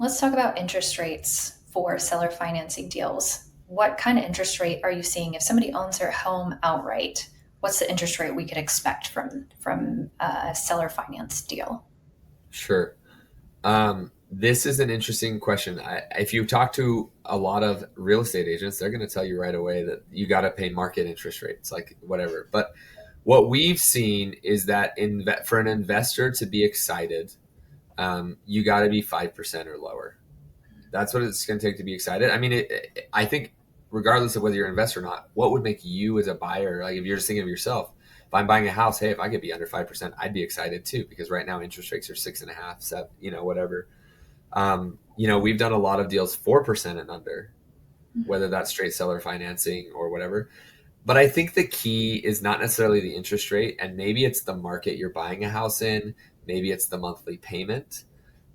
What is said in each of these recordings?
Let's talk about interest rates for seller financing deals. What kind of interest rate are you seeing if somebody owns their home outright? What's the interest rate we could expect from a seller finance deal? Sure. This is an interesting question. If you talk to a lot of real estate agents, they're going to tell you right away that you got to pay market interest rates, like whatever. But what we've seen is that for an investor to be excited, you got to be 5% or lower. That's what it's going to take to be excited. I mean, I think regardless of whether you're an investor or not, what would make you as a buyer, like if you're just thinking of yourself, if I'm buying a house, hey, if I could be under 5%, I'd be excited too, because right now interest rates are 6.5, 7, whatever. We've done a lot of deals 4% and under, whether that's straight seller financing or whatever. But I think the key is not necessarily the interest rate, and maybe it's the market you're buying a house in, maybe it's the monthly payment.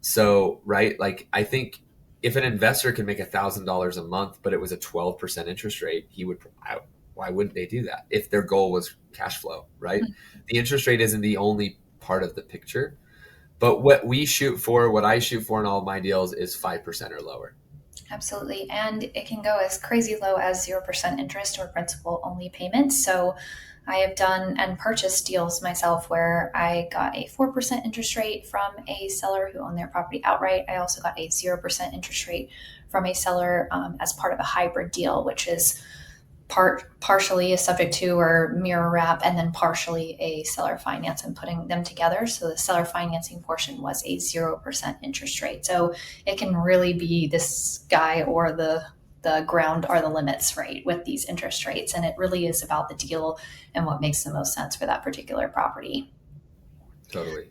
So, right, like I think if an investor can make $1,000 a month, but it was a 12% interest rate, why wouldn't they do that if their goal was cash flow, right? The interest rate isn't the only part of the picture, but what I shoot for in all of my deals is 5% or lower. Absolutely. And it can go as crazy low as 0% interest or principal only payments. So I have done and purchased deals myself where I got a 4% interest rate from a seller who owned their property outright. I also got a 0% interest rate from a seller as part of a hybrid deal, which is partially a subject to or mirror wrap and then partially a seller finance and putting them together. So the seller financing portion was a 0% interest rate. So it can really be the sky or the ground are the limits, right, with these interest rates. And it really is about the deal and what makes the most sense for that particular property. Totally.